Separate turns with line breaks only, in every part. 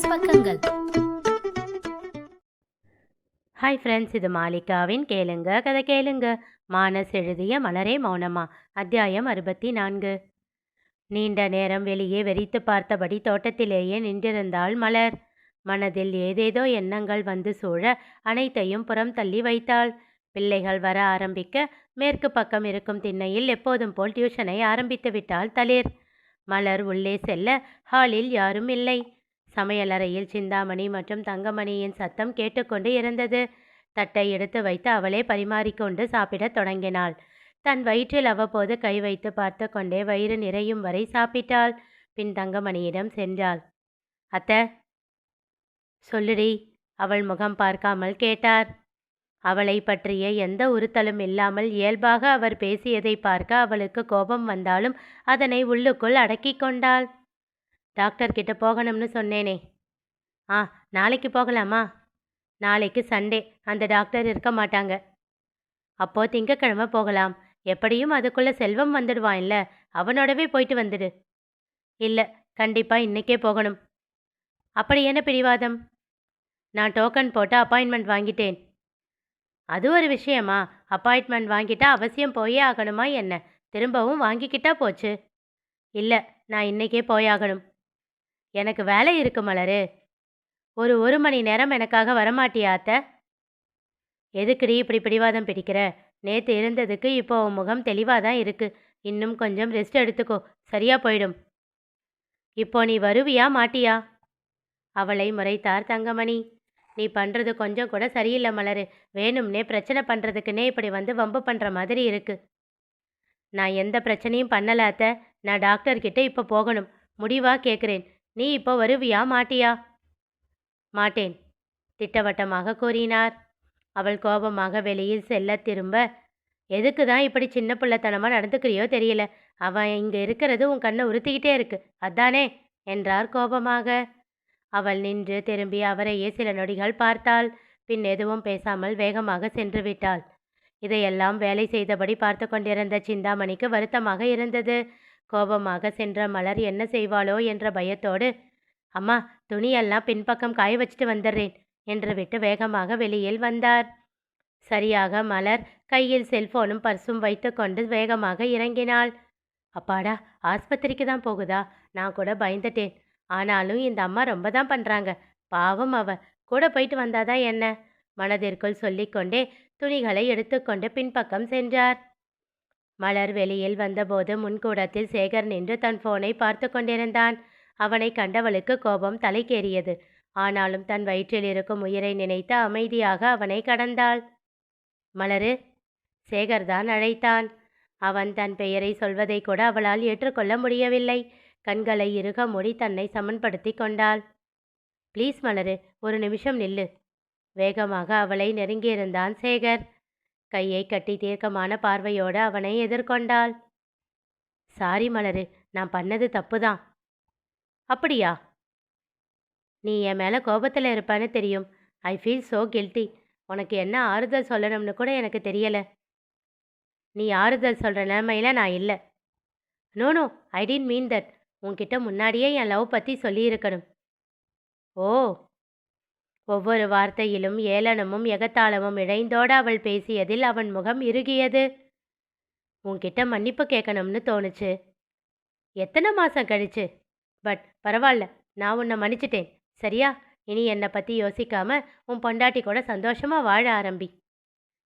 மானஸ் பக்கங்கள்.
Hi friends, இது மாலிகாவின் கேளுங்க கதை கேளுங்க. மானஸ் எழுதிய மலரே மௌனமா, அத்தியாயம் 64. நீண்ட நேரம் வெளியே வெறித்து பார்த்தபடி தோட்டத்திலேயே நின்றிருந்தாள் மலர். மனதில் ஏதேதோ எண்ணங்கள் வந்து சூழ அனைத்தையும் புறம் தள்ளி வைத்தாள். பிள்ளைகள் வர ஆரம்பிக்க மேற்கு பக்கம் இருக்கும் திண்ணையில் எப்போதும் போல் டியூஷனை ஆரம்பித்து விட்டாள் தளிர். மலர் உள்ளே செல்ல ஹாலில் யாரும் இல்லை. சமையலறையில் சிந்தாமணி மற்றும் தங்கமணியின் சத்தம் கேட்டுக்கொண்டு இருந்தது. தட்டை எடுத்து வைத்து அவளே பரிமாறிக்கொண்டு சாப்பிடத் தொடங்கினாள். தன் வயிற்றில் அவ்வப்போது கை வைத்து பார்த்து கொண்டே வயிறு நிறையும் வரை சாப்பிட்டாள். பின் தங்கமணியிடம் சென்றாள். அத்தை, சொல்லுடி, அவள் முகம் பார்க்காமல் கேட்டார். அவளை பற்றிய எந்த உறுத்தலும் இல்லாமல் இயல்பாக அவர் பேசியதை பார்க்க அவளுக்கு கோபம் வந்தாலும் அதனை உள்ளுக்குள் அடக்கி கொண்டாள். டாக்டர் கிட்ட போகணும்னு சொன்னேனே. நாளைக்கு போகலாமா? நாளைக்கு சண்டே, அந்த டாக்டர் இருக்க மாட்டாங்க. அப்போ திங்கக்கிழமை போகலாம். எப்படியும் அதுக்குள்ள செல்வம் வந்துடுவான் இல்லை, அவனோடவே போயிட்டு வந்துடு. இல்லை, கண்டிப்பாக இன்னைக்கே போகணும். அப்படி என்ன பிடிவாதம்? நான் டோக்கன் போட்டு அப்பாயின்மெண்ட் வாங்கிட்டேன். அது ஒரு விஷயமா? அப்பாயின்மெண்ட் வாங்கிட்டா அவசியம் போயே ஆகணுமா என்ன? திரும்பவும் வாங்கிக்கிட்டா போச்சு. இல்லை, நான் இன்னைக்கே போயாகணும். எனக்கு வேலை இருக்கு மலரு. ஒரு மணி நேரம் எனக்காக வரமாட்டியா அத்தை? எதுக்குடி இப்படி பிடிவாதம் பிடிக்கிற? நேற்று இருந்ததுக்கு இப்போ உன் முகம் தெளிவாக தான் இருக்கு. இன்னும் கொஞ்சம் ரெஸ்ட் எடுத்துக்கோ, சரியா போயிடும். இப்போ நீ வருவியா மாட்டியா? அவளை முறைத்தார் தங்கமணி. நீ பண்ணுறது கொஞ்சம் கூட சரியில்லை மலரு. வேணும்னே பிரச்சனை பண்ணுறதுக்குன்னே இப்படி வந்து வம்பு பண்ணுற மாதிரி இருக்கு. நான் எந்த பிரச்சனையும் பண்ணல அத்தை. நான் டாக்டர்கிட்ட இப்போ போகணும். முடிவாக கேட்குறேன். நீ இப்போ வருவியா மாட்டியா? மாட்டேன், திட்டவட்டமாக கூறினார். அவள் கோபமாக வெளியில் செல்ல திரும்ப, எதுக்கு தான் இப்படி சின்ன பிள்ளைத்தனமாக நடந்துக்கிறியோ தெரியல. அவன் இங்கே இருக்கிறது உன் கண்ணை உறுத்திக்கிட்டே இருக்கு, அதானே என்றார் கோபமாக. அவள் நின்று திரும்பி அவரையே சில நொடிகள் பார்த்தாள். பின் எதுவும் பேசாமல் வேகமாக சென்று விட்டாள். இதையெல்லாம் வேலை செய்தபடி பார்த்து கொண்டிருந்த சிந்தாமணிக்கு வருத்தமாக இருந்தது. கோபமாக சென்ற மலர் என்ன செய்வாளோ என்ற பயத்தோடு, அம்மா, துணியெல்லாம் பின்பக்கம் காய வச்சுட்டு வந்துடுறேன் என்று விட்டு வேகமாக வெளியில் வந்தார். சரியாக மலர் கையில் செல்போனும் பர்சும் வைத்து கொண்டு வேகமாக இறங்கினாள். அப்பாடா, ஆஸ்பத்திரிக்கு தான் போகுதா? நான் கூட பயந்துட்டேன். ஆனாலும் இந்த அம்மா ரொம்ப தான் பண்ணுறாங்க. பாவம், அவ கூட போயிட்டு வந்தாதான் என்ன? மனதிற்குள் சொல்லிக்கொண்டே துணிகளை எடுத்துக்கொண்டு பின்பக்கம் சென்றார். மலர் வெளியில் வந்தபோது முன்கூடத்தில் சேகர் நின்று தன் போனை பார்த்து கொண்டிருந்தான். அவனை கண்டவளுக்கு கோபம் தலைக்கேறியது. ஆனாலும் தன் வயிற்றில் இருக்கும் உயிரை நினைத்து அமைதியாக அவனை கடந்தாள். மலரு, சேகர்தான் அழைத்தான். அவன் தன் பெயரை சொல்வதை கூட அவளால் ஏற்றுக்கொள்ள முடியவில்லை. கண்களை இறுக மூடி தன்னை சமன்படுத்தி கொண்டாள். ப்ளீஸ் மலரு, ஒரு நிமிஷம் நில்லு. வேகமாக அவளை நெருங்கியிருந்தான் சேகர். கையை கட்டி தீர்க்கமான பார்வையோடு அவனை எதிர்கொண்டாள். சாரி மலரு, நான் பண்ணது தப்புதான். அப்படியா? நீ என் மேலே கோபத்தில் இருப்பான்னு தெரியும். I feel so guilty. உனக்கு என்ன ஆறுதல் சொல்லணும்னு கூட எனக்கு தெரியலை. நீ ஆறுதல் சொல்கிற நிலைமையில் நான் இல்லை. No, I did mean that. உன்கிட்ட முன்னாடியே என் லவ் பற்றி சொல்லியிருக்கணும். ஓ. ஒவ்வொரு வார்த்தையிலும் ஏளனமும் எகத்தாளமும் இழைந்தோடு அவள் பேசியதில் அவன் முகம் இறுகியது. உன்கிட்ட மன்னிப்பு கேட்கணும்னு தோணுச்சு. எத்தனை மாதம் கழிச்சு? பட் பரவாயில்ல, நான் உன்னை மன்னிச்சிட்டேன். சரியா? இனி என்னை பற்றி யோசிக்காம உன் பொண்டாட்டி கூட சந்தோஷமாக வாழ ஆரம்பி.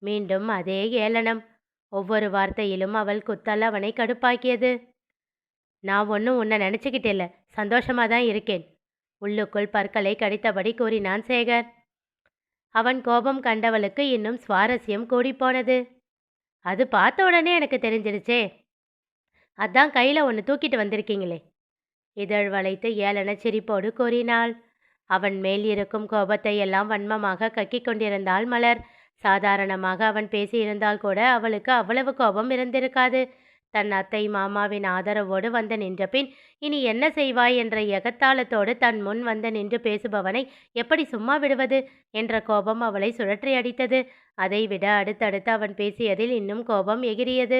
மீண்டும் அதே ஏளனம். ஒவ்வொரு வார்த்தையிலும் அவள் குத்தல் அவனை கடுப்பாக்கியது. நான் ஒன்றும் உன்னை நினச்சிக்கிட்டே இல்லை, சந்தோஷமாக தான் இருக்கேன். உள்ளுக்குள் பற்களை கடித்தபடி கூறினான் சேகர். அவன் கோபம் கண்டவளுக்கு இன்னும் சுவாரஸ்யம் கூடிப்போனது. அது பார்த்த உடனே எனக்கு தெரிஞ்சிடுச்சே. அதான் கையில் ஒன்று தூக்கிட்டு வந்திருக்கீங்களே. இதழ் வளைத்து ஏளன சிரிப்போடு கூறினாள். அவன் மேல் இருக்கும் கோபத்தை எல்லாம் வன்மமாக கக்கிக் கொண்டிருந்தாள் மலர். சாதாரணமாக அவன் பேசியிருந்தால் கூட அவளுக்கு அவ்வளவு கோபம் இருந்திருக்காது. தன் அத்தை மாமாவின் ஆதரவோடு வந்து நின்ற பின் இனி என்ன செய்வாய் என்ற எகத்தாளத்தோடு தன் முன் வந்து நின்று பேசுபவனை எப்படி சும்மா விடுவது என்ற கோபம் அவளை சுழற்றி அடித்தது. அதைவிட அடுத்தடுத்து அவன் பேசியதில் இன்னும் கோபம் எகிரியது.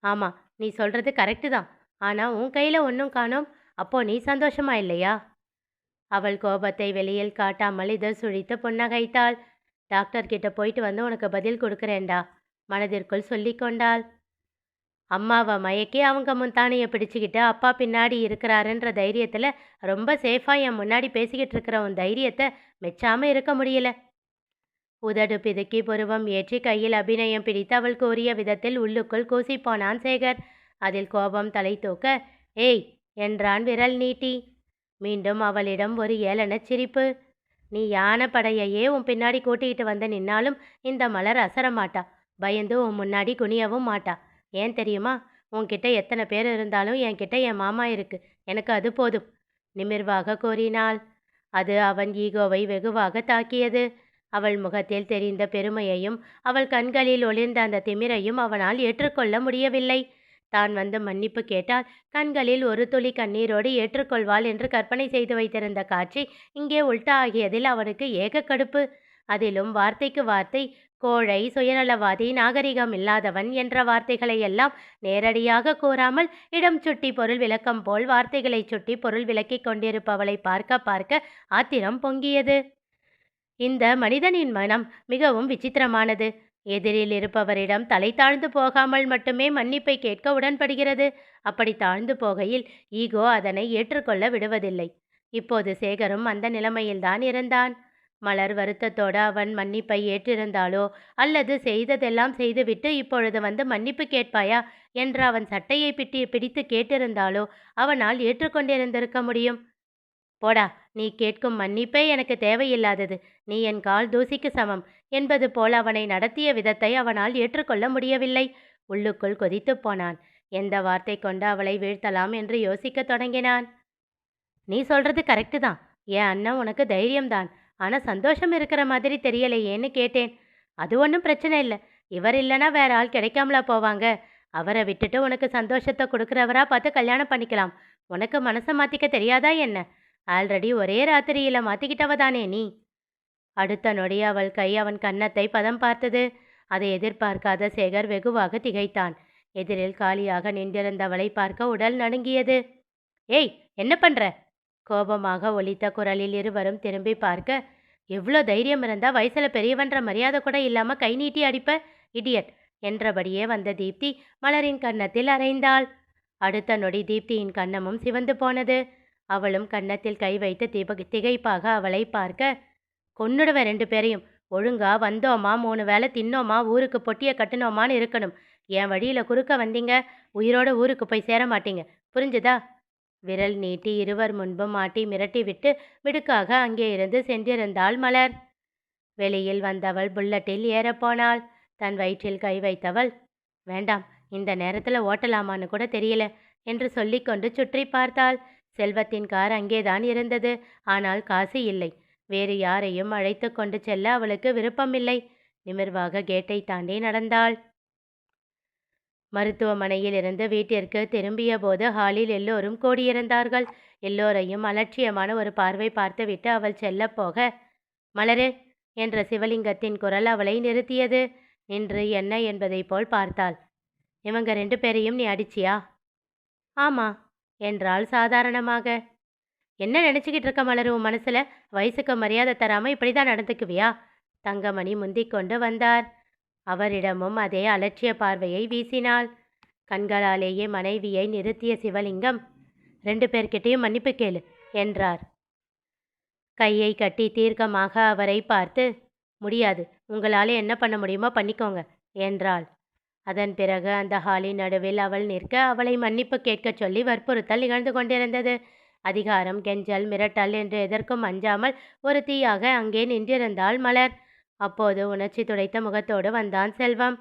ஆமா, நீ சொல்றது கரெக்டு தான். ஆனால் உன் கையில் ஒன்றும் காணோம். அப்போ நீ சந்தோஷமா இல்லையா? அவள் கோபத்தை வெளியில் காட்டாமல் இதழ் சுழித்து புன்னகைத்தாள். டாக்டர் கிட்ட போயிட்டு வந்து உனக்கு பதில் கொடுக்குறேன்டா, மனதிற்குள் சொல்லி கொண்டாள். அம்மாவை மயக்கி அவங்க முந்தானையை பிடிச்சிக்கிட்டு அப்பா பின்னாடி இருக்கிறாருன்ற தைரியத்தில் ரொம்ப சேஃபாக என் முன்னாடி பேசிக்கிட்டு இருக்கிற உன் தைரியத்தை மெச்சாமல் இருக்க முடியல. உதடு பிதுக்கி புருவம் ஏற்றி கையில் அபிநயம் பிடித்து அவள் கூறிய விதத்தில் உள்ளுக்குள் கூசிப்போனான் சேகர். அதில் கோபம் தலை தூக்க, ஏய் என்றான் விரல் நீட்டி. மீண்டும் அவளிடம் ஒரு ஏளனச் சிரிப்பு. நீ யானை படையையே உன் பின்னாடி கூட்டிகிட்டு வந்து நின்னாலும் இந்த மலர் அசரமாட்டா, பயந்து உன் முன்னாடி குனியவும் மாட்டா. ஏன் தெரியுமா? உன்கிட்ட எத்தனை பேர் இருந்தாலும் என்கிட்ட என் மாமா இருக்கு, எனக்கு அது போதும் நிமிர்வாக கூறினாள். அது அவன் ஈகோவை வெகுவாக தாக்கியது. அவள் முகத்தில் தெரிந்த பெருமையையும் அவள் கண்களில் ஒளிர்ந்த அந்த திமிரையும் அவனால் ஏற்றுக்கொள்ள முடியவில்லை. தான் வந்து மன்னிப்பு கேட்டால் கண்களில் ஒரு துளி கண்ணீரோடு ஏற்றுக்கொள்வாள் என்று கற்பனை செய்து வைத்திருந்த காட்சி இங்கே உல்டா ஆகியதில் அவனுக்கு ஏக கடுப்பு. அதிலும் வார்த்தைக்கு வார்த்தை கோழை, சுயநலவாதி, நாகரிகம் இல்லாதவன் என்ற வார்த்தைகளை எல்லாம் நேரடியாக கூறாமல் இடம் சுட்டி பொருள் விளக்கம் போல் வார்த்தைகளை சுட்டி பொருள் விளக்கிக் கொண்டிருப்பவளை பார்க்க பார்க்க ஆத்திரம் பொங்கியது. இந்த மனிதனின் மனம் மிகவும் விசித்திரமானது. எதிரில் இருப்பவரிடம் தலை தாழ்ந்து போகாமல் மட்டுமே மன்னிப்பை கேட்க உடன்படுகிறது. அப்படி தாழ்ந்து போகையில் ஈகோ அதனை ஏற்றுக்கொள்ள விடுவதில்லை. இப்போது சேகரும் அந்த நிலைமையில்தான் இருந்தான். மலர் வருத்தத்தோடு அவன் மன்னிப்பை ஏற்றிருந்தாலோ அல்லது செய்ததெல்லாம் செய்துவிட்டு இப்பொழுது வந்து மன்னிப்பு கேட்பாயா என்று அவன் சட்டையை பிடித்து கேட்டிருந்தாலோ அவனால் ஏற்றுக்கொண்டிருந்திருக்க முடியும். போடா, நீ கேட்கும் மன்னிப்பே எனக்கு தேவையில்லாதது, நீ என் கால் தூசிக்கு சமம் என்பது போல் அவனை நடத்திய விதத்தை அவனால் ஏற்றுக்கொள்ள முடியவில்லை. உள்ளுக்குள் கொதித்து போனான். எந்த வார்த்தை கொண்டு அவளை வீழ்த்தலாம் என்று யோசிக்க தொடங்கினான். நீ சொல்றது கரெக்டு தான், என் அண்ணன் உனக்கு தைரியம்தான், ஆனால் சந்தோஷம் இருக்கிற மாதிரி தெரியலையேன்னு கேட்டேன். அது ஒன்றும் பிரச்சனை இல்லை, இவர் இல்லைன்னா வேற ஆள் கிடைக்காமலா போவாங்க. அவரை விட்டுட்டு உனக்கு சந்தோஷத்தை கொடுக்குறவரா பார்த்து கல்யாணம் பண்ணிக்கலாம். உனக்கு மனசை மாற்றிக்க தெரியாதா என்ன? ஆல்ரெடி ஒரே ராத்திரியில மாற்றிக்கிட்டவதானே நீ. அடுத்த நொடி அவள் கை அவன் கன்னத்தை பதம் பார்த்தது. அதை எதிர்பார்க்காத சேகர் வெகுவாக திகைத்தான். எதிரில் காலியாக நின்றிருந்தவளை பார்க்க உடல் நடுங்கியது. ஏய், என்ன பண்ற? கோபமாக ஒலித்த குரலில் இருவரும் திரும்பி பார்க்க, எவ்வளோ தைரியம் இருந்தா வயசுல பெரியவன்ற மரியாதை கூட இல்லாம கை நீட்டி அடிப்ப, இடியட் என்றபடியே வந்த தீப்தி மலரின் கன்னத்தில் அறைந்தாள். அடுத்த நொடி தீப்தியின் கன்னமும் சிவந்து போனது. அவளும் கன்னத்தில் கை வைத்து திகைப்பாக அவளை பார்க்க, கொன்னுடுவ 2 பேரையும். ஒழுங்கா வந்தோமா 3 வேளை தின்னோமா ஊருக்கு பொட்டியை கட்டுனோமான்னு இருக்கணும். என் வழியில குறுக்க வந்தீங்க, உயிரோட ஊருக்கு போய் சேர மாட்டீங்க, புரிஞ்சுதா? விரல் நீட்டி இருவர் முன்பும் மாட்டி மிரட்டி விட்டு மிடுக்காக அங்கே இருந்து சென்றிருந்தாள் மலர். வெளியில் வந்தவள் புல்லட்டில் ஏறப்போனாள். தன் வயிற்றில் கை வைத்தவள், வேண்டாம், இந்த நேரத்தில் ஓட்டலாமான்னு கூட தெரியல என்று சொல்லிக்கொண்டு சுற்றி பார்த்தாள். செல்வத்தின் கார் அங்கேதான் இருந்தது. ஆனால் காசு இல்லை. வேறு யாரையும் அழைத்து கொண்டு செல்ல அவளுக்கு விருப்பமில்லை. நிமிர்வாக கேட்டை தாண்டி நடந்தாள். மருத்துவமனையில் இருந்து வீட்டிற்கு திரும்பிய போது ஹாலில் எல்லோரும் கூடியிருந்தார்கள். எல்லோரையும் அலட்சியமான ஒரு பார்வை பார்த்துவிட்டு அவள் செல்ல போக, மலரே என்ற சிவலிங்கத்தின் குரல் அவளை நிறுத்தியது. நின்று என்ன என்பதை போல் பார்த்தாள். இவங்க 2 பேரையும் நீ அடிச்சியா? ஆமா என்றாள் சாதாரணமாக. என்ன நினச்சிக்கிட்டு இருக்க மலர் உன் மனசில்? வயசுக்கு மரியாதை தராமல் இப்படி தான் நடந்துக்குவியா? தங்கமணி முந்திக் கொண்டு வந்தார். அவரிடமும் அதே அலட்சிய பார்வையை வீசினாள். கண்களாலேயே மனைவியை நிறுத்திய சிவலிங்கம், 2 பேர்கிட்டையும் மன்னிப்பு கேளு என்றார். கையை கட்டி தீர்க்கமாக அவரை பார்த்து, முடியாது, உங்களால் என்ன பண்ண முடியுமோ பண்ணிக்கோங்க என்றாள். அதன் பிறகு அந்த ஹாலின் நடுவில் அவள் நிற்க அவளை மன்னிப்பு கேட்கச் சொல்லி வற்புறுத்தல் நிகழ்ந்து கொண்டிருந்தது. அதிகாரம், கெஞ்சல், மிரட்டல் என்று எதற்கும் அஞ்சாமல் ஒரு தீயாக அங்கே நின்றிருந்தாள் மலர். அப்போது உணர்ச்சி துடைத்த முகத்தோடு வந்தான் செல்வம்.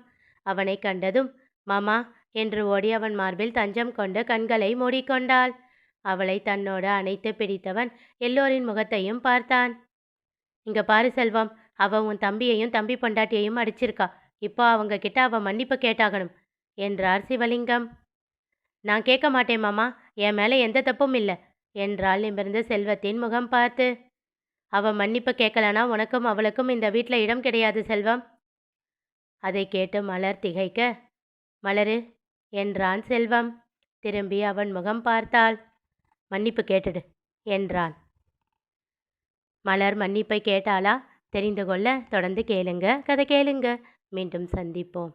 அவனை கண்டதும் மாமா என்று ஓடி அவன் மார்பில் தஞ்சம் கொண்டு கண்களை மூடிக்கொண்டாள். அவளை தன்னோடு அணைத்து பிடித்தவன் எல்லோரின் முகத்தையும் பார்த்தான். இங்க பாரு செல்வம், அவ உன் தம்பியையும் தம்பி பொண்டாட்டியையும் அடிச்சிருக்கா. இப்போ அவங்க கிட்ட அவ மன்னிப்பு கேட்டாகணும் என்றார் சிவலிங்கம். நான் கேட்க மாட்டேன் மாமா, என் மேலே எந்த தப்பும் இல்லை என்றாள் நிமிர்ந்து செல்வத்தின் முகம் பார்த்து. அவ மன்னிப்பு கேட்கலனா உனக்கும் அவளுக்கும் இந்த வீட்டில் இடம் கிடையாது செல்வம். அதை கேட்டு மலர் திகைக்க, மலரு என்றான் செல்வம். திரும்பி அவன் முகம் பார்த்தாள். மன்னிப்பு கேட்டுடு என்றான். மலர் மன்னிப்பை கேட்டாளா? தெரிந்து கொள்ள தொடர்ந்து கேளுங்க. கதை கேளுங்க. மீண்டும் சந்திப்போம்.